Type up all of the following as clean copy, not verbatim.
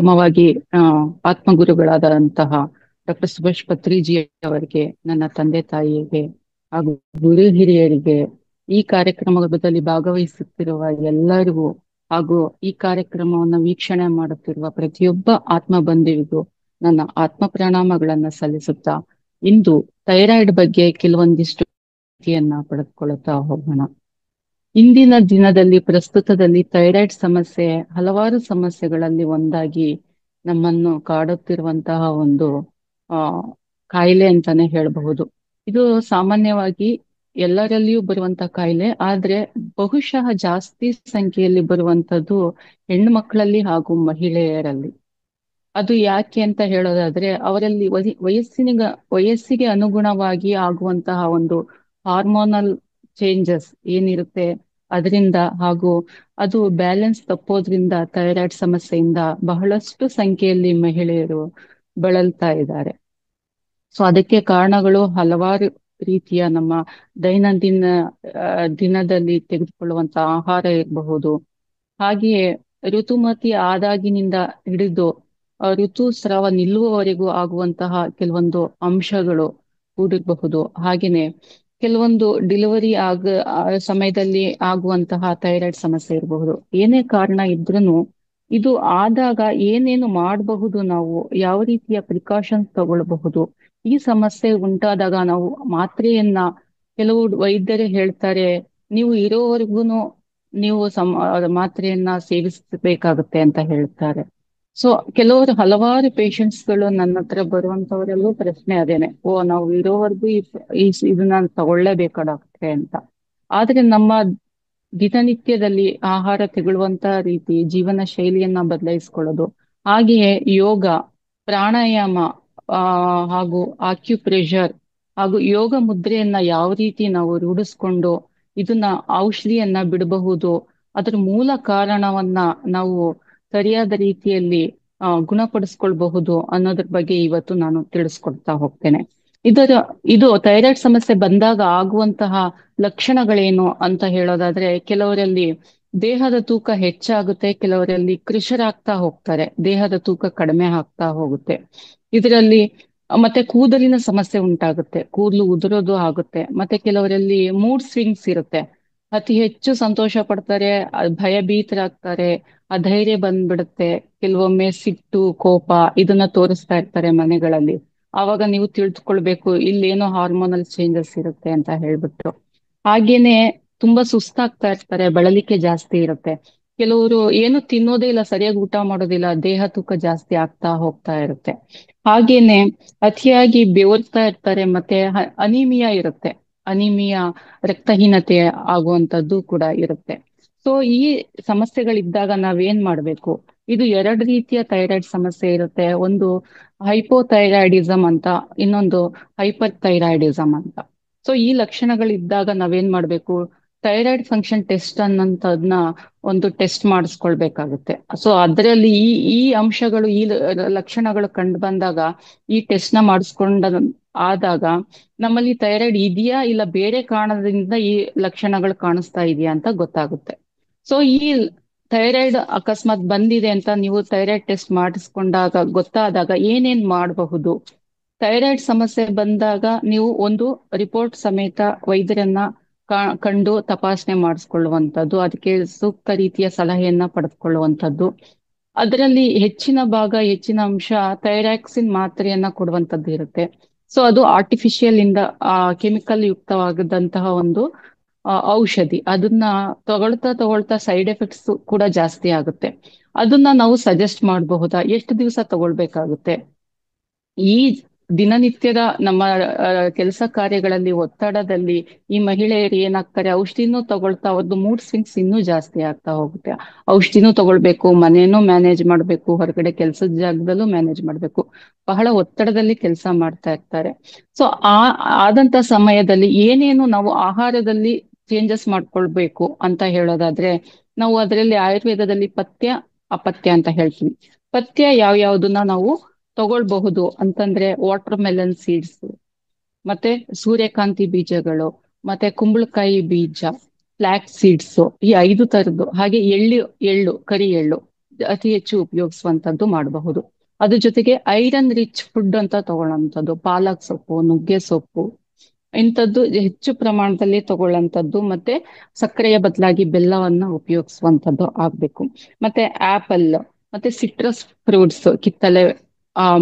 ಪ್ರಥಮವಾಗಿ ಆ ಆತ್ಮಗುರುಗಳಾದಂತಹ ಡಾಕ್ಟರ್ ಸುಭಾಷ್ ಪತ್ರಿಜಿ ಅವರಿಗೆ, ನನ್ನ ತಂದೆ ತಾಯಿಗೆ ಹಾಗೂ ಗುರು ಹಿರಿಯರಿಗೆ, ಈ ಕಾರ್ಯಕ್ರಮದಲ್ಲಿ ಭಾಗವಹಿಸುತ್ತಿರುವ ಎಲ್ಲರಿಗೂ ಹಾಗೂ ಈ ಕಾರ್ಯಕ್ರಮವನ್ನು ವೀಕ್ಷಣೆ ಮಾಡುತ್ತಿರುವ ಪ್ರತಿಯೊಬ್ಬ ಆತ್ಮ ಬಂಧುವಿಗೂ ನನ್ನ ಆತ್ಮ ಪ್ರಣಾಮಗಳನ್ನ ಸಲ್ಲಿಸುತ್ತಾ, ಇಂದು ಥೈರಾಯ್ಡ್ ಬಗ್ಗೆ ಕೆಲವೊಂದಿಷ್ಟು ಮಾಹಿತಿಯನ್ನ ಪಡೆದುಕೊಳ್ಳುತ್ತಾ ಹೋಗೋಣ. ಇಂದಿನ ದಿನದಲ್ಲಿ ಪ್ರಸ್ತುತದಲ್ಲಿ ಥೈರಾಯ್ಡ್ ಸಮಸ್ಯೆ ಹಲವಾರು ಸಮಸ್ಯೆಗಳಲ್ಲಿ ಒಂದಾಗಿ ನಮ್ಮನ್ನು ಕಾಡುತ್ತಿರುವಂತಹ ಒಂದು ಆ ಕಾಯಿಲೆ ಅಂತಾನೆ ಹೇಳಬಹುದು. ಇದು ಸಾಮಾನ್ಯವಾಗಿ ಎಲ್ಲರಲ್ಲಿಯೂ ಬರುವಂತಹ ಕಾಯಿಲೆ, ಆದ್ರೆ ಬಹುಶಃ ಜಾಸ್ತಿ ಸಂಖ್ಯೆಯಲ್ಲಿ ಬರುವಂತದ್ದು ಹೆಣ್ಣು ಮಕ್ಕಳಲ್ಲಿ ಹಾಗೂ ಮಹಿಳೆಯರಲ್ಲಿ. ಅದು ಯಾಕೆ ಅಂತ ಹೇಳೋದಾದ್ರೆ, ಅವರಲ್ಲಿ ವಯಸ್ಸಿಗೆ ಅನುಗುಣವಾಗಿ ಆಗುವಂತಹ ಒಂದು ಹಾರ್ಮೋನಲ್ ಚೇಂಜಸ್ ಏನಿರುತ್ತೆ ಅದರಿಂದ, ಹಾಗೂ ಅದು ಬ್ಯಾಲೆನ್ಸ್ ತಪ್ಪೋದ್ರಿಂದ ಥೈರಾಯ್ಡ್ ಸಮಸ್ಯೆಯಿಂದ ಬಹಳಷ್ಟು ಸಂಖ್ಯೆಯಲ್ಲಿ ಮಹಿಳೆಯರು ಬಳಲ್ತಾ ಇದ್ದಾರೆ. ಸೊ ಅದಕ್ಕೆ ಕಾರಣಗಳು ಹಲವಾರು ರೀತಿಯ ನಮ್ಮ ದೈನಂದಿನ ದಿನದಲ್ಲಿ ತೆಗೆದುಕೊಳ್ಳುವಂತ ಆಹಾರ ಇರಬಹುದು, ಹಾಗೆಯೇ ಋತುಮತಿ ಆದಾಗಿನಿಂದ ಹಿಡಿದು ಋತುಸ್ರಾವ ನಿಲ್ಲುವವರೆಗೂ ಆಗುವಂತಹ ಕೆಲವೊಂದು ಅಂಶಗಳು ಕೂಡಿರಬಹುದು. ಹಾಗೇನೆ ಕೆಲವೊಂದು ಡೆಲಿವರಿ ಸಮಯದಲ್ಲಿ ಆಗುವಂತಹ ಥೈರಾಯ್ಡ್ ಸಮಸ್ಯೆ ಇರಬಹುದು. ಏನೇ ಕಾರಣ ಇದ್ರೂ ಇದು ಆದಾಗ ಏನೇನು ಮಾಡಬಹುದು, ನಾವು ಯಾವ ರೀತಿಯ ಪ್ರಿಕಾಷನ್ಸ್ ತಗೊಳ್ಬಹುದು, ಈ ಸಮಸ್ಯೆ ಉಂಟಾದಾಗ ನಾವು ಮಾತ್ರೆಯನ್ನ, ಕೆಲವು ವೈದ್ಯರು ಹೇಳ್ತಾರೆ ನೀವು ಇರೋವರೆಗೂ ನೀವು ಮಾತ್ರೆಯನ್ನ ಸೇವಿಸಬೇಕಾಗುತ್ತೆ ಅಂತ ಹೇಳ್ತಾರೆ. ಸೊ ಹಲವಾರು ಪೇಷಂಟ್ಸ್ಗಳು ನನ್ನ ಹತ್ರ ಬರುವಂತವರೆಲ್ಲೂ ಪ್ರಶ್ನೆ ಅದೇನೆ, ನಾವು ಇರೋವರೆಗೂ ಇದನ್ನ ತಗೊಳ್ಳೇಬೇಕಾ ಡಾಕ್ಟ್ರೆ ಅಂತ. ಆದ್ರೆ ನಮ್ಮ ದಿನನಿತ್ಯದಲ್ಲಿ ಆಹಾರ ತಗೊಳ್ಳುವಂತ ರೀತಿ, ಜೀವನ ಶೈಲಿಯನ್ನ ಬದಲಾಯಿಸ್ಕೊಳ್ಳೋದು, ಹಾಗೆಯೇ ಯೋಗ, ಪ್ರಾಣಾಯಾಮ, ಹಾಗೂ ಆಕ್ಯುಪ್ರೆಷರ್ ಹಾಗೂ ಯೋಗ ಮುದ್ರೆಯನ್ನ ಯಾವ ರೀತಿ ನಾವು ರೂಢಿಸ್ಕೊಂಡು ಇದನ್ನ ಔಷಧಿಯನ್ನ ಬಿಡಬಹುದು, ಅದರ ಮೂಲ ಕಾರಣವನ್ನ ನಾವು ಸರಿಯಾದ ರೀತಿಯಲ್ಲಿ ಗುಣಪಡಿಸ್ಕೊಳ್ಬಹುದು ಅನ್ನೋದ್ರ ಬಗ್ಗೆ ಇವತ್ತು ನಾನು ತಿಳಿಸ್ಕೊಡ್ತಾ ಹೋಗ್ತೇನೆ. ಇದು ಥೈರಾಯ್ಡ್ ಸಮಸ್ಯೆ ಬಂದಾಗ ಆಗುವಂತಹ ಲಕ್ಷಣಗಳೇನು ಅಂತ ಹೇಳೋದಾದ್ರೆ, ಕೆಲವರಲ್ಲಿ ದೇಹದ ತೂಕ ಹೆಚ್ಚಾಗುತ್ತೆ, ಕೆಲವರಲ್ಲಿ ಕೃಶರಾಗ್ತಾ ಹೋಗ್ತಾರೆ, ದೇಹದ ತೂಕ ಕಡಿಮೆ ಆಗ್ತಾ ಹೋಗುತ್ತೆ. ಇದರಲ್ಲಿ ಮತ್ತೆ ಕೂದಲಿನ ಸಮಸ್ಯೆ ಉಂಟಾಗುತ್ತೆ, ಕೂದಲು ಉದುರೋದು ಆಗುತ್ತೆ. ಮತ್ತೆ ಕೆಲವರಲ್ಲಿ ಮೂಡ್ ಸ್ವಿಂಗ್ಸ್ ಇರುತ್ತೆ, ಅತಿ ಹೆಚ್ಚು ಸಂತೋಷ ಪಡ್ತಾರೆ, ಭಯಭೀತರಾಗ್ತಾರೆ, ಅಧೈರ್ಯ ಬಂದ್ಬಿಡುತ್ತೆ, ಕೆಲವೊಮ್ಮೆ ಸಿಟ್ಟು, ಕೋಪ ಇದನ್ನ ತೋರಿಸ್ತಾ ಇರ್ತಾರೆ ಮನೆಗಳಲ್ಲಿ. ಆವಾಗ ನೀವು ತಿಳಿದುಕೊಳ್ಬೇಕು ಇಲ್ಲೇನೋ ಹಾರ್ಮೋನಲ್ ಚೇಂಜಸ್ ಇರುತ್ತೆ ಅಂತ ಹೇಳ್ಬಿಟ್ಟು. ಹಾಗೇನೆ ತುಂಬಾ ಸುಸ್ತಾಗ್ತಾ ಇರ್ತಾರೆ, ಬಳಲಿಕೆ ಜಾಸ್ತಿ ಇರುತ್ತೆ. ಕೆಲವರು ಏನು ತಿನ್ನೋದೇ ಇಲ್ಲ, ಸರಿಯಾಗಿ ಊಟ ಮಾಡೋದಿಲ್ಲ, ದೇಹ ತೂಕ ಜಾಸ್ತಿ ಆಗ್ತಾ ಹೋಗ್ತಾ ಇರುತ್ತೆ. ಹಾಗೇನೆ ಅತಿಯಾಗಿ ಬೆವರ್ತಾ ಇರ್ತಾರೆ, ಮತ್ತೆ ಅನಿಮಿಯಾ ಇರುತ್ತೆ, ಅನಿಮಿಯಾ ರಕ್ತಹೀನತೆ ಆಗುವಂತದ್ದು ಕೂಡ ಇರುತ್ತೆ. ಸೊ ಈ ಸಮಸ್ಯೆಗಳಿದ್ದಾಗ ನಾವೇನ್ ಮಾಡ್ಬೇಕು? ಇದು ಎರಡು ರೀತಿಯ ಥೈರಾಯ್ಡ್ ಸಮಸ್ಯೆ ಇರುತ್ತೆ, ಒಂದು ಹೈಪೋಥೈರಾಯ್ಡಿಸಮ್ ಅಂತ, ಇನ್ನೊಂದು ಹೈಪರ್ ಥೈರಾಯ್ಡಿಸಮ್ ಅಂತ. ಸೊ ಈ ಲಕ್ಷಣಗಳಿದ್ದಾಗ ನಾವೇನ್ ಮಾಡ್ಬೇಕು? ಥೈರಾಯ್ಡ್ ಫಂಕ್ಷನ್ ಟೆಸ್ಟ್ ಅನ್ನೋಂಥದ್ನ ಒಂದು ಟೆಸ್ಟ್ ಮಾಡಿಸ್ಕೊಳ್ಬೇಕಾಗುತ್ತೆ. ಸೊ ಅದರಲ್ಲಿ ಈ ಅಂಶಗಳು, ಈ ಲಕ್ಷಣಗಳು ಕಂಡು ಬಂದಾಗ ಈ ಟೆಸ್ಟ್ ನ ಆದಾಗ ನಮ್ಮಲ್ಲಿ ಥೈರಾಯ್ಡ್ ಇದೆಯಾ ಇಲ್ಲ ಬೇರೆ ಕಾರಣದಿಂದ ಈ ಲಕ್ಷಣಗಳು ಕಾಣಿಸ್ತಾ ಇದೆಯಾ ಅಂತ ಗೊತ್ತಾಗುತ್ತೆ. ಸೊ ಈ ಥೈರಾಯ್ಡ್ ಅಕಸ್ಮಾತ್ ಬಂದಿದೆ ಅಂತ ನೀವು ಥೈರಾಯ್ಡ್ ಟೆಸ್ಟ್ ಮಾಡಿಸ್ಕೊಂಡಾಗ ಗೊತ್ತಾದಾಗ ಏನೇನ್ ಮಾಡಬಹುದು? ಥೈರಾಯ್ಡ್ ಸಮಸ್ಯೆ ಬಂದಾಗ ನೀವು ಒಂದು ರಿಪೋರ್ಟ್ ಸಮೇತ ವೈದ್ಯರನ್ನ ಕಂಡು ತಪಾಸಣೆ ಮಾಡಿಸ್ಕೊಳ್ಳುವಂಥದ್ದು, ಅದಕ್ಕೆ ಸೂಕ್ತ ರೀತಿಯ ಸಲಹೆಯನ್ನ ಪಡೆದುಕೊಳ್ಳುವಂಥದ್ದು. ಅದರಲ್ಲಿ ಹೆಚ್ಚಿನ ಅಂಶ ಥೈರಾಕ್ಸಿನ್ ಮಾತ್ರೆಯನ್ನ ಕೊಡುವಂಥದ್ದು ಇರುತ್ತೆ. ಸೊ ಅದು ಆರ್ಟಿಫಿಷಿಯಲ್ ಇಂದ ಕೆಮಿಕಲ್ ಯುಕ್ತವಾಗದಂತಹ ಒಂದು ಔಷಧಿ. ಅದನ್ನ ತಗೊಳ್ತಾ ಸೈಡ್ ಎಫೆಕ್ಟ್ಸ್ ಕೂಡ ಜಾಸ್ತಿ ಆಗುತ್ತೆ. ಅದನ್ನ ನಾವು ಸಜೆಸ್ಟ್ ಮಾಡಬಹುದಾ? ಎಷ್ಟು ದಿವಸ ತಗೊಳ್ಬೇಕಾಗುತ್ತೆ? ಈ ದಿನನಿತ್ಯದ ನಮ್ಮ ಕೆಲಸ ಕಾರ್ಯಗಳಲ್ಲಿ, ಒತ್ತಡದಲ್ಲಿ ಈ ಮಹಿಳೆಯರು ಏನಾಗ್ತಾರೆ, ಔಷಧಿನೂ ತಗೊಳ್ತಾ ಅವ್ರದ್ದು ಮೂಡ್ ಸ್ವಿಂಗ್ಸ್ ಇನ್ನೂ ಜಾಸ್ತಿ ಆಗ್ತಾ ಹೋಗುತ್ತೆ. ಔಷಧಿನೂ ತಗೊಳ್ಬೇಕು, ಮನೇನೂ ಮ್ಯಾನೇಜ್ ಮಾಡ್ಬೇಕು, ಹೊರಗಡೆ ಕೆಲ್ಸದ ಜಾಗದಲ್ಲೂ ಮ್ಯಾನೇಜ್ ಮಾಡ್ಬೇಕು, ಬಹಳ ಒತ್ತಡದಲ್ಲಿ ಕೆಲಸ ಮಾಡ್ತಾ ಇರ್ತಾರೆ. ಸೊ ಆದಂತ ಸಮಯದಲ್ಲಿ ಏನೇನು ನಾವು ಆಹಾರದಲ್ಲಿ ಚೇಂಜಸ್ ಮಾಡ್ಕೊಳ್ಬೇಕು ಅಂತ ಹೇಳೋದಾದ್ರೆ, ನಾವು ಅದರಲ್ಲಿ ಆಯುರ್ವೇದದಲ್ಲಿ ಪಥ್ಯ ಅಪಥ್ಯ ಅಂತ ಹೇಳ್ತೀವಿ. ಪಥ್ಯ ಯಾವ್ಯಾವುದನ್ನ ನಾವು ತಗೊಳ್ಬಹುದು ಅಂತಂದ್ರೆ, ವಾಟರ್ ಮೆಲನ್ ಸೀಡ್ಸ್, ಮತ್ತೆ ಸೂರ್ಯಕಾಂತಿ ಬೀಜಗಳು, ಮತ್ತೆ ಕುಂಬಳಕಾಯಿ ಬೀಜ, ಫ್ಲಾಕ್ಸ್ ಸೀಡ್ಸ್, ಈ 5 ತರದ್ದು. ಹಾಗೆ ಎಳ್ಳು, ಕರಿ ಎಳ್ಳು, ಅತಿ ಹೆಚ್ಚು ಉಪಯೋಗಿಸುವಂತದ್ದು ಮಾಡಬಹುದು. ಅದ್ರ ಜೊತೆಗೆ ಐರನ್ ರಿಚ್ ಫುಡ್ ಅಂತ ತಗೊಳ್ಳೋಂಥದ್ದು ಪಾಲಕ್ ಸೊಪ್ಪು, ನುಗ್ಗೆ ಸೊಪ್ಪು ಇಂಥದ್ದು ಹೆಚ್ಚು ಪ್ರಮಾಣದಲ್ಲಿ ತಗೊಳ್ಳೋಂಥದ್ದು, ಮತ್ತೆ ಸಕ್ಕರೆಯ ಬದಲಾಗಿ ಬೆಲ್ಲವನ್ನ ಉಪಯೋಗಿಸುವಂತದ್ದು ಆಗ್ಬೇಕು. ಮತ್ತೆ ಆಪಲ್ ಮತ್ತೆ ಸಿಟ್ರಸ್ ಫ್ರೂಟ್ಸ್, ಕಿತ್ತಲೆ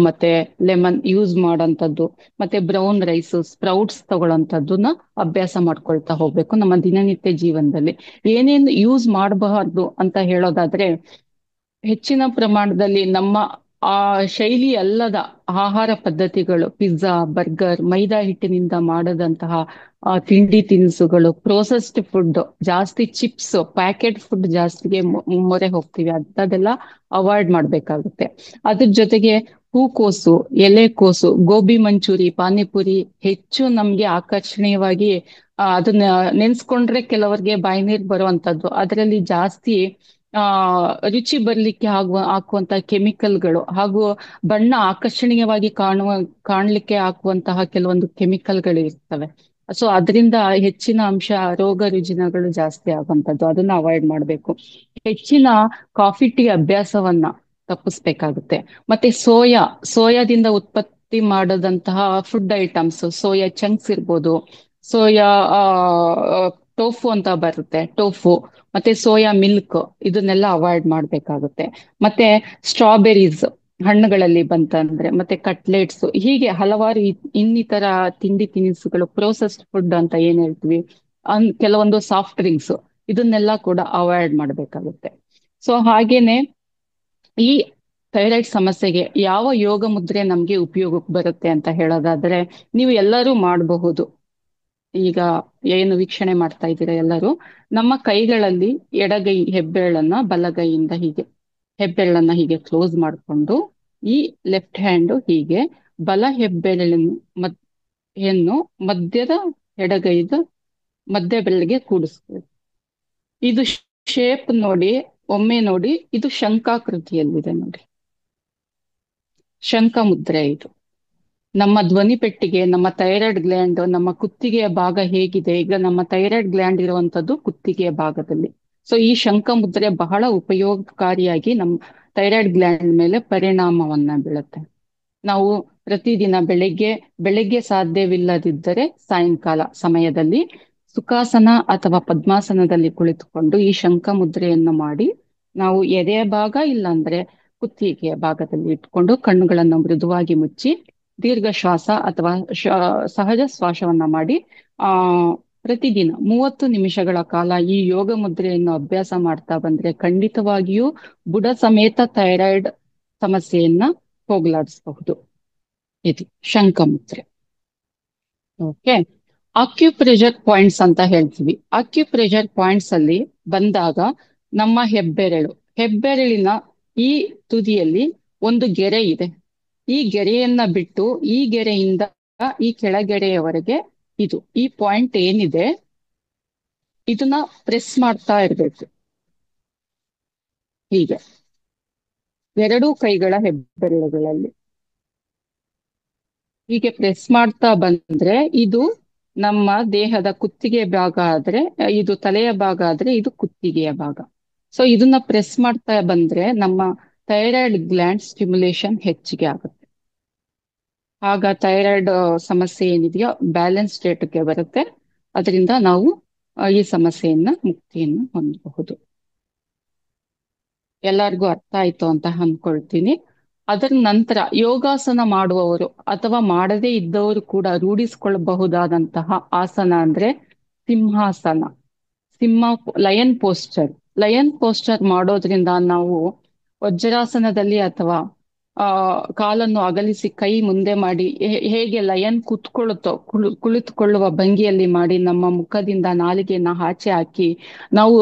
ಮತ್ತೆ ಲೆಮನ್ ಯೂಸ್ ಮಾಡೋಂಥದ್ದು, ಮತ್ತೆ ಬ್ರೌನ್ ರೈಸ್, ಸ್ಪ್ರೌಟ್ಸ್ ತಗೊಳ್ಳೋಂಥದ್ದನ್ನ ಅಭ್ಯಾಸ ಮಾಡ್ಕೊಳ್ತಾ ಹೋಗ್ಬೇಕು ನಮ್ಮ ದಿನನಿತ್ಯ ಜೀವನದಲ್ಲಿ. ಏನೇನು ಯೂಸ್ ಮಾಡಬಾರ್ದು ಅಂತ ಹೇಳೋದಾದ್ರೆ, ಹೆಚ್ಚಿನ ಪ್ರಮಾಣದಲ್ಲಿ ನಮ್ಮ ಆ ಶೈಲಿ ಅಲ್ಲದ ಆಹಾರ ಪದ್ಧತಿಗಳು, ಪಿಜ್ಜಾ, ಬರ್ಗರ್, ಮೈದಾ ಹಿಟ್ಟಿನಿಂದ ಮಾಡದಂತಹ ತಿಂಡಿ ತಿನಿಸುಗಳು, ಪ್ರೋಸೆಸ್ಡ್ ಫುಡ್, ಜಾಸ್ತಿ ಚಿಪ್ಸ್, ಪ್ಯಾಕೆಟ್ ಫುಡ್ ಜಾಸ್ತಿಗೆ ಮೊರೆ ಹೋಗ್ತೀವಿ, ಅಂಥದ್ದೆಲ್ಲ ಅವಾಯ್ಡ್ ಮಾಡ್ಬೇಕಾಗುತ್ತೆ. ಅದ್ರ ಜೊತೆಗೆ ಹೂಕೋಸು, ಎಲೆಕೋಸು, ಗೋಬಿ ಮಂಚೂರಿ, ಪಾನಿಪುರಿ ಹೆಚ್ಚು ನಮ್ಗೆ ಆಕರ್ಷಣೀಯವಾಗಿ ಅದನ್ನ ನೆನ್ಸ್ಕೊಂಡ್ರೆ ಕೆಲವರಿಗೆ ಬಾಯಿ ನೀರು ಬರುವಂತದ್ದು. ಅದರಲ್ಲಿ ಜಾಸ್ತಿ ಆ ರುಚಿ ಬರ್ಲಿಕ್ಕೆ ಹಾಕುವಂತ ಕೆಮಿಕಲ್ಗಳು ಹಾಗೂ ಬಣ್ಣ ಆಕರ್ಷಣೀಯವಾಗಿ ಕಾಣ್ಲಿಕ್ಕೆ ಹಾಕುವಂತಹ ಕೆಲವೊಂದು ಕೆಮಿಕಲ್ಗಳು ಇರ್ತವೆ. ಸೊ ಅದರಿಂದ ಹೆಚ್ಚಿನ ಅಂಶ ರೋಗ ರುಜಿನಗಳು ಜಾಸ್ತಿ ಆಗುವಂತದ್ದು, ಅದನ್ನ ಅವಾಯ್ಡ್ ಮಾಡ್ಬೇಕು. ಹೆಚ್ಚಿನ ಕಾಫಿ ಟೀ ಅಭ್ಯಾಸವನ್ನ ತಪ್ಪಿಸ್ಬೇಕಾಗುತ್ತೆ. ಮತ್ತೆ ಸೋಯಾದಿಂದ ಉತ್ಪತ್ತಿ ಮಾಡದಂತಹ ಫುಡ್ ಐಟಮ್ಸ್, ಸೋಯಾ ಚಂಕ್ಸ್ ಇರ್ಬೋದು, ಸೋಯಾ ಟೋಫು ಅಂತ ಬರುತ್ತೆ, ಟೋಫು, ಮತ್ತೆ ಸೋಯಾ ಮಿಲ್ಕ್, ಇದನ್ನೆಲ್ಲ ಅವಾಯ್ಡ್ ಮಾಡ್ಬೇಕಾಗುತ್ತೆ. ಮತ್ತೆ ಸ್ಟ್ರಾಬೆರೀಸ್ ಹಣ್ಣುಗಳಲ್ಲಿ ಬಂತಂದ್ರೆ, ಮತ್ತೆ ಕಟ್ಲೆಟ್ಸ್, ಹೀಗೆ ಹಲವಾರು ಇನ್ನಿತರ ತಿಂಡಿ ತಿನಿಸುಗಳು, ಪ್ರೋಸೆಸ್ಡ್ ಫುಡ್ ಅಂತ ಏನ್ ಹೇಳ್ತೀವಿ, ಕೆಲವೊಂದು ಸಾಫ್ಟ್ ಡ್ರಿಂಕ್ಸ್, ಇದನ್ನೆಲ್ಲ ಕೂಡ ಅವಾಯ್ಡ್ ಮಾಡ್ಬೇಕಾಗುತ್ತೆ. ಸೊ ಹಾಗೇನೆ ಈ ಥೈರಾಯ್ಡ್ ಸಮಸ್ಯೆಗೆ ಯಾವ ಯೋಗ ಮುದ್ರೆ ನಮ್ಗೆ ಉಪಯೋಗಕ್ಕೆ ಬರುತ್ತೆ ಅಂತ ಹೇಳೋದಾದ್ರೆ, ನೀವು ಎಲ್ಲರೂ ಮಾಡಬಹುದು. ಈಗ ಏನು ವೀಕ್ಷಣೆ ಮಾಡ್ತಾ ಇದ್ದೀರಾ ಎಲ್ಲರೂ, ನಮ್ಮ ಕೈಗಳಲ್ಲಿ ಎಡಗೈ ಹೆಬ್ಬೆರಳನ್ನ ಬಲಗೈಯಿಂದ ಹೀಗೆ ಕ್ಲೋಸ್ ಮಾಡಿಕೊಂಡು, ಈ ಲೆಫ್ಟ್ ಹ್ಯಾಂಡ್ ಹೀಗೆ ಬಲ ಹೆಬ್ಬೆರಳನ್ನು ಹೆಣ್ಣು ಮಧ್ಯದ ಎಡಗೈದ ಮಧ್ಯ ಬೆರಳಿಗೆ ಕೂಡಿಸ್ಬೇಕು. ಇದು ಶೇಪ್ ನೋಡಿ, ಒಮ್ಮೆ ನೋಡಿ, ಇದು ಶಂಕಾಕೃತಿಯಲ್ಲಿದೆ ನೋಡಿ, ಶಂಕ ಮುದ್ರೆ ಇದು. ನಮ್ಮ ಧ್ವನಿ ಪೆಟ್ಟಿಗೆ, ನಮ್ಮ ಥೈರಾಯ್ಡ್ ಗ್ಲ್ಯಾಂಡ್, ನಮ್ಮ ಕುತ್ತಿಗೆಯ ಭಾಗ ಹೇಗಿದೆ, ಈಗ ನಮ್ಮ ಥೈರಾಯ್ಡ್ ಗ್ಲ್ಯಾಂಡ್ ಇರುವಂತದ್ದು ಕುತ್ತಿಗೆಯ ಭಾಗದಲ್ಲಿ. ಸೊ ಈ ಶಂಕ ಮುದ್ರೆ ಬಹಳ ಉಪಯೋಗಕಾರಿಯಾಗಿ ನಮ್ಮ ಥೈರಾಯ್ಡ್ ಗ್ಲ್ಯಾಂಡ್ ಮೇಲೆ ಪರಿಣಾಮವನ್ನ ಬೀಳುತ್ತೆ. ನಾವು ಪ್ರತಿದಿನ ಬೆಳಿಗ್ಗೆ ಸಾಧ್ಯವಿಲ್ಲದಿದ್ದರೆ ಸಾಯಂಕಾಲ ಸಮಯದಲ್ಲಿ ಸುಖಾಸನ ಅಥವಾ ಪದ್ಮಾಸನದಲ್ಲಿ ಕುಳಿತುಕೊಂಡು ಈ ಶಂಕ ಮುದ್ರೆಯನ್ನು ಮಾಡಿ, ನಾವು ಎದೆಯ ಭಾಗ ಇಲ್ಲಾಂದ್ರೆ ಕುತ್ತಿಗೆಯ ಭಾಗದಲ್ಲಿ ಇಟ್ಕೊಂಡು ಕಣ್ಣುಗಳನ್ನು ಮೃದುವಾಗಿ ಮುಚ್ಚಿ ದೀರ್ಘ ಶ್ವಾಸ ಅಥವಾ ಸಹಜ ಶ್ವಾಸವನ್ನ ಮಾಡಿ ಆ ಪ್ರತಿದಿನ 30 ನಿಮಿಷಗಳ ಕಾಲ ಈ ಯೋಗ ಮುದ್ರೆಯನ್ನು ಅಭ್ಯಾಸ ಮಾಡ್ತಾ ಬಂದ್ರೆ ಖಂಡಿತವಾಗಿಯೂ ಬುಡ ಸಮೇತ ಥೈರಾಯ್ಡ್ ಸಮಸ್ಯೆಯನ್ನ ಹೋಗಲಾಡಿಸಬಹುದು. ಇದು ಶಂಕ ಮುದ್ರೆ. ಓಕೆ. ಅಕ್ಯುಪ್ರೆಷರ್ ಪಾಯಿಂಟ್ಸ್ ಅಂತ ಹೇಳ್ತೀವಿ. ಅಕ್ಯುಪ್ರೆಷರ್ ಪಾಯಿಂಟ್ಸ್ ಅಲ್ಲಿ ಬಂದಾಗ ನಮ್ಮ ಹೆಬ್ಬೆರಳಿನ ಈ ತುದಿಯಲ್ಲಿ ಒಂದು ಗೆರೆ ಇದೆ. ಈ ಗೆರೆಯನ್ನ ಬಿಟ್ಟು ಈ ಗೆರೆಯಿಂದ ಈ ಕೆಳಗೆರೆಯವರೆಗೆ ಈ ಪಾಯಿಂಟ್ ಏನಿದೆ ಇದನ್ನ ಪ್ರೆಸ್ ಮಾಡ್ತಾ ಇರ್ಬೇಕು. ಹೀಗೆ ಎರಡೂ ಕೈಗಳ ಹೆಬ್ಬೆರಳುಗಳಲ್ಲಿ ಹೀಗೆ ಪ್ರೆಸ್ ಮಾಡ್ತಾ ಬಂದ್ರೆ ಇದು ನಮ್ಮ ದೇಹದ ಕುತ್ತಿಗೆ ಭಾಗ ಆದ್ರೆ, ಇದು ತಲೆಯ ಭಾಗ ಆದ್ರೆ ಇದು ಕುತ್ತಿಗೆಯ ಭಾಗ. ಸೊ ಇದನ್ನ ಪ್ರೆಸ್ ಮಾಡ್ತಾ ಬಂದ್ರೆ ನಮ್ಮ ಥೈರಾಯ್ಡ್ ಗ್ಲ್ಯಾಂಡ್ ಸ್ಟಿಮ್ಯುಲೇಷನ್ ಹೆಚ್ಚಿಗೆ ಆಗುತ್ತೆ. ಆಗ ಥೈರಾಯ್ಡ್ ಸಮಸ್ಯೆ ಏನಿದೆಯೋ ಬ್ಯಾಲೆನ್ಸ್ ಸ್ಟೇಟ್ಗೆ ಬರುತ್ತೆ. ಅದರಿಂದ ನಾವು ಈ ಮುಕ್ತಿಯನ್ನು ಹೊಂದಬಹುದು. ಎಲ್ಲರಿಗೂ ಅರ್ಥ ಆಯ್ತು ಅಂತ ಅನ್ಕೊಳ್ತೀನಿ. ಅದರ ನಂತರ ಯೋಗಾಸನ ಮಾಡುವವರು ಅಥವಾ ಮಾಡದೇ ಇದ್ದವರು ಕೂಡ ರೂಢಿಸಿಕೊಳ್ಳಬಹುದಾದಂತಹ ಆಸನ ಅಂದ್ರೆ ಸಿಂಹಾಸನ, ಲಯನ್ ಪೋಸ್ಚರ್ ಮಾಡೋದ್ರಿಂದ ನಾವು ವಜ್ರಾಸನದಲ್ಲಿ ಅಥವಾ ಕಾಲನ್ನು ಅಗಲಿಸಿ ಕೈ ಮುಂದೆ ಮಾಡಿ ಹೇಗೆ ಲಯನ್ ಕುಳಿತುಕೊಳ್ಳುವ ಭಂಗಿಯಲ್ಲಿ ಮಾಡಿ ನಮ್ಮ ಮುಖದಿಂದ ನಾಲಿಗೆಯನ್ನ ಆಚೆ ಹಾಕಿ ನಾವು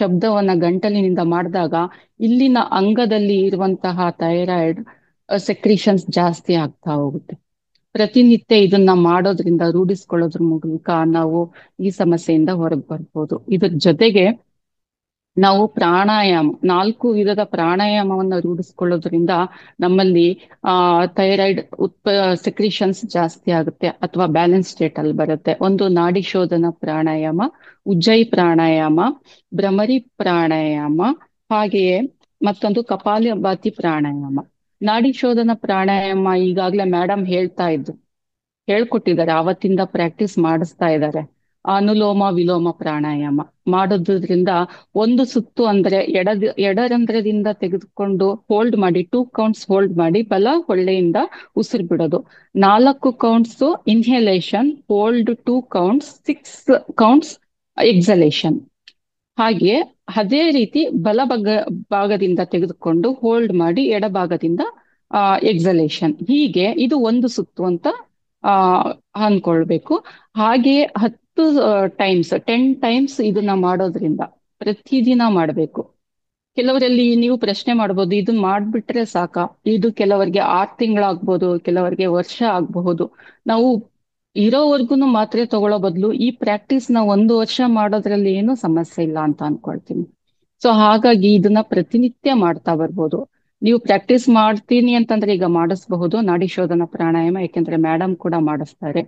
ಶಬ್ದವನ್ನ ಗಂಟಲಿನಿಂದ ಮಾಡಿದಾಗ ಇಲ್ಲಿನ ಅಂಗದಲ್ಲಿ ಇರುವಂತಹ ಥೈರಾಯ್ಡ್ ಸೆಕ್ರಿಷನ್ಸ್ ಜಾಸ್ತಿ ಆಗ್ತಾ ಹೋಗುತ್ತೆ. ಪ್ರತಿನಿತ್ಯ ಇದನ್ನ ಮಾಡೋದ್ರಿಂದ, ರೂಢಿಸ್ಕೊಳ್ಳೋದ್ರ ಮೂಲಕ ನಾವು ಈ ಸಮಸ್ಯೆಯಿಂದ ಹೊರಗೆ ಬರ್ಬೋದು. ಇದ್ರ ಜೊತೆಗೆ ನಾವು ಪ್ರಾಣಾಯಾಮ, 4 ವಿಧದ ಪ್ರಾಣಾಯಾಮವನ್ನು ರೂಢಿಸ್ಕೊಳ್ಳೋದ್ರಿಂದ ನಮ್ಮಲ್ಲಿ ಥೈರಾಯ್ಡ್ ಸೆಕ್ರಿಷನ್ಸ್ ಜಾಸ್ತಿ ಆಗುತ್ತೆ ಅಥವಾ ಬ್ಯಾಲೆನ್ಸ್ ಸ್ಟೇಟ್ ಅಲ್ಲಿ ಬರುತ್ತೆ. ಒಂದು ನಾಡಿ ಶೋಧನ ಪ್ರಾಣಾಯಾಮ, ಉಜ್ಜಯಿ ಪ್ರಾಣಾಯಾಮ, ಭ್ರಮರಿ ಪ್ರಾಣಾಯಾಮ, ಹಾಗೆಯೇ ಮತ್ತೊಂದು ಕಪಾಲಭಾತಿ ಪ್ರಾಣಾಯಾಮ. ನಾಡಿ ಶೋಧನ ಪ್ರಾಣಾಯಾಮ ಈಗಾಗ್ಲೇ ಮೇಡಮ್ ಹೇಳ್ತಾ ಇದ್ರು, ಹೇಳ್ಕೊಟ್ಟಿದ್ದಾರೆ, ಆವತ್ತಿಂದ ಪ್ರಾಕ್ಟೀಸ್ ಮಾಡಿಸ್ತಾ ಇದ್ದಾರೆ. ಅನುಲೋಮ ವಿಲೋಮ ಪ್ರಾಣಾಯಾಮ ಮಾಡೋದ್ರಿಂದ ಒಂದು ಸುತ್ತು ಅಂದ್ರೆ ಎಡರಂಧ್ರದಿಂದ ತೆಗೆದುಕೊಂಡು ಹೋಲ್ಡ್ ಮಾಡಿ 2 ಕೌಂಟ್ಸ್ ಹೋಲ್ಡ್ ಮಾಡಿ ಬಲ ಹೊಳ್ಳೆಯಿಂದ ಉಸಿರು ಬಿಡೋದು. 4 counts inhalation, hold 2 counts, 6 counts exhalation. ಹಾಗೆ ಅದೇ ರೀತಿ ಭಾಗದಿಂದ ತೆಗೆದುಕೊಂಡು ಹೋಲ್ಡ್ ಮಾಡಿ ಎಡಭಾಗದಿಂದ ಎಕ್ಸಲೇಷನ್. ಹೀಗೆ ಇದು ಒಂದು ಸುತ್ತು ಅಂತ ಆ ಅನ್ಕೊಳ್ಬೇಕು. ಹಾಗೆಯೇ 10 ಟೈಮ್ಸ್ 10 ಟೈಮ್ಸ್ ಇದನ್ನ ಮಾಡೋದ್ರಿಂದ ಪ್ರತಿದಿನ ಮಾಡಬೇಕು. ಕೆಲವರಲ್ಲಿ ನೀವು ಪ್ರಶ್ನೆ ಮಾಡ್ಬೋದು, ಇದನ್ನ ಮಾಡ್ಬಿಟ್ರೆ ಸಾಕಾ? ಇದು ಕೆಲವರಿಗೆ 6 ತಿಂಗಳಾಗ್ಬೋದು, ಕೆಲವರಿಗೆ ವರ್ಷ ಆಗಬಹುದು. ನಾವು ಇರೋವರ್ಗುನು ಮಾತ್ರೆ ತಗೊಳ್ಳೋ ಬದಲು ಈ ಪ್ರಾಕ್ಟೀಸ್ ನ 1 ವರ್ಷ ಮಾಡೋದ್ರಲ್ಲಿ ಏನು ಸಮಸ್ಯೆ ಇಲ್ಲ ಅಂತ ಅನ್ಕೊಳ್ತೀನಿ. ಸೊ ಹಾಗಾಗಿ ಇದನ್ನ ಪ್ರತಿನಿತ್ಯ ಮಾಡ್ತಾ ಬರ್ಬೋದು. ನೀವು ಪ್ರಾಕ್ಟೀಸ್ ಮಾಡ್ತೀನಿ ಅಂತಂದ್ರೆ ಈಗ ಮಾಡಿಸಬಹುದು ನಾಡಿ ಶೋಧನ ಪ್ರಾಣಾಯಾಮ, ಯಾಕೆಂದ್ರೆ ಮೇಡಮ್ ಕೂಡ ಮಾಡಿಸ್ತಾರೆ.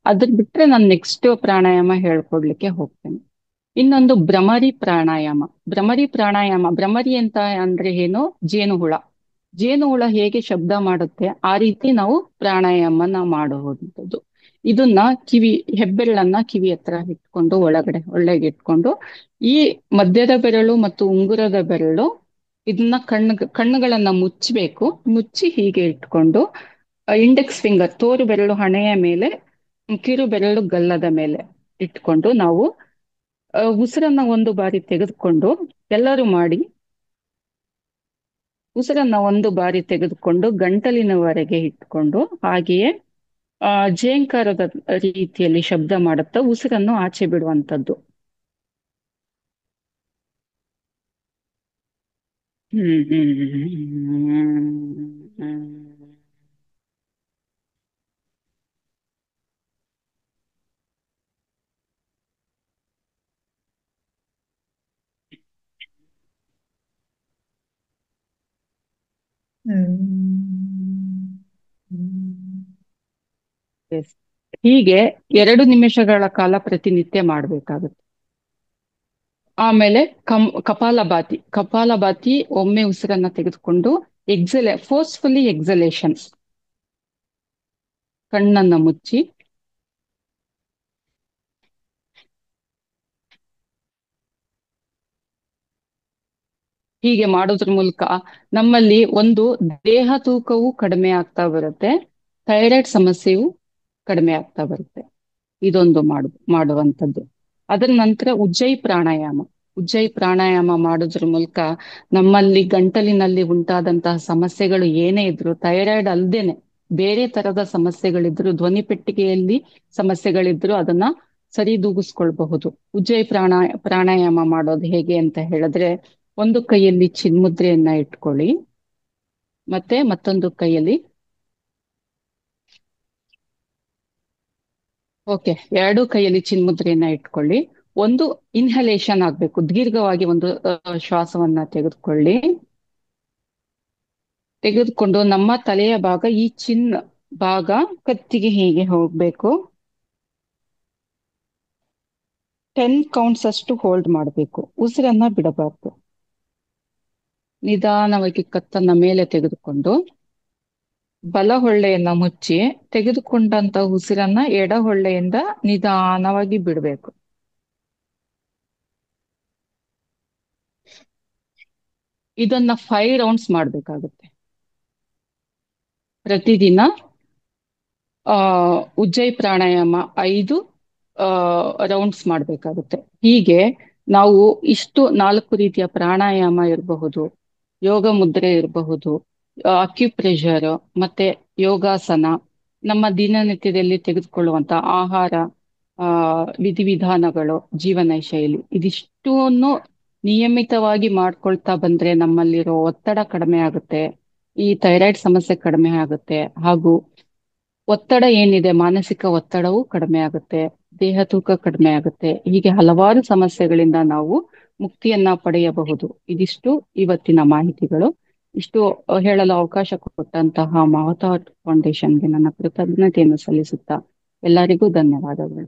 ಅದ್ರ ಬಿಟ್ರೆ ನಾನು ನೆಕ್ಸ್ಟ್ ಪ್ರಾಣಾಯಾಮ ಹೇಳ್ಕೊಡ್ಲಿಕ್ಕೆ ಹೋಗ್ತೇನೆ. ಇನ್ನೊಂದು ಭ್ರಮರಿ ಪ್ರಾಣಾಯಾಮ. ಭ್ರಮರಿ ಅಂತ ಅಂದ್ರೆ ಏನು? ಜೇನುಹುಳ. ಜೇನುಹುಳ ಹೇಗೆ ಶಬ್ದ ಮಾಡುತ್ತೆ ಆ ರೀತಿ ನಾವು ಪ್ರಾಣಾಯಾಮನ ಮಾಡುವಂಥದ್ದು. ಇದನ್ನ ಹೆಬ್ಬೆರಳನ್ನ ಕಿವಿ ಹತ್ರ ಇಟ್ಕೊಂಡು ಒಳಗೆ ಇಟ್ಕೊಂಡು ಈ ಮಧ್ಯದ ಬೆರಳು ಮತ್ತು ಉಂಗುರದ ಬೆರಳು ಇದನ್ನ ಕಣ್ಣುಗಳನ್ನ ಮುಚ್ಚಬೇಕು. ಮುಚ್ಚಿ ಹೀಗೆ ಇಟ್ಕೊಂಡು ಇಂಡೆಕ್ಸ್ ಫಿಂಗರ್ ತೋರು ಬೆರಳು ಹಣೆಯ ಮೇಲೆ, ಕಿರು ಬೆರಳು ಗಲ್ಲದ ಮೇಲೆ ಇಟ್ಕೊಂಡು ನಾವು ಉಸಿರನ್ನ 1 ಬಾರಿ ತೆಗೆದುಕೊಂಡು, ಎಲ್ಲರೂ ಮಾಡಿ, ಉಸಿರನ್ನ 1 ಬಾರಿ ತೆಗೆದುಕೊಂಡು ಗಂಟಲಿನವರೆಗೆ ಇಟ್ಕೊಂಡು ಹಾಗೆಯೇ ಝೇಂಕಾರದ ರೀತಿಯಲ್ಲಿ ಶಬ್ದ ಮಾಡುತ್ತಾ ಉಸಿರನ್ನು ಆಚೆ ಬಿಡುವಂಥದ್ದು. Yes. ಹೀಗೆ 2 ನಿಮಿಷಗಳ ಕಾಲ ಪ್ರತಿನಿತ್ಯ ಮಾಡಬೇಕಾಗುತ್ತೆ. ಆಮೇಲೆ ಕಪಾಲಭಾತಿ ಒಮ್ಮೆ ಉಸಿರನ್ನ ತೆಗೆದುಕೊಂಡು ಫೋರ್ಸ್ಫುಲಿ ಎಕ್ಸಲೇಷನ್, ಕಣ್ಣನ್ನ ಮುಚ್ಚಿ ಹೀಗೆ ಮಾಡೋದ್ರ ಮೂಲಕ ನಮ್ಮಲ್ಲಿ ಒಂದು ದೇಹ ತೂಕವು ಕಡಿಮೆ ಆಗ್ತಾ ಬರುತ್ತೆ, ಥೈರಾಯ್ಡ್ ಸಮಸ್ಯೆಯು ಕಡಿಮೆ ಆಗ್ತಾ ಬರುತ್ತೆ. ಇದೊಂದು ಮಾಡುವಂಥದ್ದು. ಅದರ ನಂತರ ಉಜ್ಜಯಿ ಪ್ರಾಣಾಯಾಮ ಮಾಡೋದ್ರ ಮೂಲಕ ನಮ್ಮಲ್ಲಿ ಗಂಟಲಿನಲ್ಲಿ ಉಂಟಾದಂತಹ ಸಮಸ್ಯೆಗಳು ಏನೇ ಇದ್ರು, ಥೈರಾಯ್ಡ್ ಅಲ್ದೇನೆ ಬೇರೆ ತರದ ಸಮಸ್ಯೆಗಳಿದ್ರು, ಧ್ವನಿ ಪೆಟ್ಟಿಗೆಯಲ್ಲಿ ಸಮಸ್ಯೆಗಳಿದ್ರು ಅದನ್ನ ಸರಿದೂಗಿಸ್ಕೊಳ್ಬಹುದು. ಉಜ್ಜಯಿ ಪ್ರಾಣಾಯಾಮ ಮಾಡೋದು ಹೇಗೆ ಅಂತ ಹೇಳಿದ್ರೆ, ಒಂದು ಕೈಯಲ್ಲಿ ಚಿನ್ಮುದ್ರೆಯನ್ನ ಇಟ್ಕೊಳ್ಳಿ, ಮತ್ತೆ ಮತ್ತೊಂದು ಕೈಯಲ್ಲಿ ಎರಡು ಕೈಯಲ್ಲಿ ಚಿನ್ಮುದ್ರೆಯನ್ನ ಇಟ್ಕೊಳ್ಳಿ. ಒಂದು ಇನ್ಹಲೇಷನ್ ಆಗ್ಬೇಕು, ದೀರ್ಘವಾಗಿ ಒಂದು ಶ್ವಾಸವನ್ನ ತೆಗೆದುಕೊಂಡು ನಮ್ಮ ತಲೆಯ ಭಾಗ, ಈ ಚಿನ್ ಭಾಗ ಕತ್ತಿಗೆ ಹೀಗೆ ಹೋಗ್ಬೇಕು. 10 ಕೌಂಟ್ಸ್ ಅಷ್ಟು ಹೋಲ್ಡ್ ಮಾಡಬೇಕು, ಉಸಿರನ್ನ ಬಿಡಬಾರ್ದು. ನಿಧಾನವಾಗಿ ಕತ್ತನ್ನ ಮೇಲೆ ತೆಗೆದುಕೊಂಡು ಬಲ ಹೊಳ್ಳೆಯನ್ನ ಮುಚ್ಚಿ ತೆಗೆದುಕೊಂಡಂತ ಉಸಿರನ್ನ ಎಡ ಹೊಳ್ಳೆಯಿಂದ ನಿಧಾನವಾಗಿ ಬಿಡಬೇಕು. ಇದನ್ನ 5 ರೌಂಡ್ಸ್ ಮಾಡ್ಬೇಕಾಗುತ್ತೆ ಪ್ರತಿದಿನ. ಉಜ್ಜಯಿ ಪ್ರಾಣಾಯಾಮ 5 ರೌಂಡ್ಸ್ ಮಾಡ್ಬೇಕಾಗುತ್ತೆ. ಹೀಗೆ ನಾವು ಇಷ್ಟು 4 ರೀತಿಯ ಪ್ರಾಣಾಯಾಮ ಇರಬಹುದು, ಯೋಗ ಮುದ್ರೆ ಇರಬಹುದು, ಅಕ್ಯುಪ್ರೆಷರ್, ಮತ್ತೆ ಯೋಗಾಸನ, ನಮ್ಮ ದಿನನಿತ್ಯದಲ್ಲಿ ತೆಗೆದುಕೊಳ್ಳುವಂತ ಆಹಾರ, ವಿಧಿವಿಧಾನಗಳು, ಜೀವನ ಶೈಲಿ, ಇದಿಷ್ಟನ್ನು ನಿಯಮಿತವಾಗಿ ಮಾಡ್ಕೊಳ್ತಾ ಬಂದ್ರೆ ನಮ್ಮಲ್ಲಿರೋ ಒತ್ತಡ ಕಡಿಮೆ ಆಗುತ್ತೆ, ಈ ಥೈರಾಯ್ಡ್ ಸಮಸ್ಯೆ ಕಡಿಮೆ ಆಗುತ್ತೆ, ಹಾಗೂ ಒತ್ತಡ ಏನಿದೆ ಮಾನಸಿಕ ಒತ್ತಡವೂ ಕಡಿಮೆ ಆಗುತ್ತೆ, ದೇಹ ತೂಕ ಕಡಿಮೆ ಆಗುತ್ತೆ. ಹೀಗೆ ಹಲವಾರು ಸಮಸ್ಯೆಗಳಿಂದ ನಾವು ಮುಕ್ತಿಯನ್ನ ಪಡೆಯಬಹುದು. ಇದಿಷ್ಟು ಇವತ್ತಿನ ಮಾಹಿತಿಗಳು. ಇಷ್ಟು ಹೇಳಲು ಅವಕಾಶ ಕೊಟ್ಟಂತಹ ಮಾವತ ಫೌಂಡೇಶನ್ಗೆ ನನ್ನ ಕೃತಜ್ಞತೆಯನ್ನು ಸಲ್ಲಿಸುತ್ತಾ ಎಲ್ಲರಿಗೂ ಧನ್ಯವಾದಗಳು.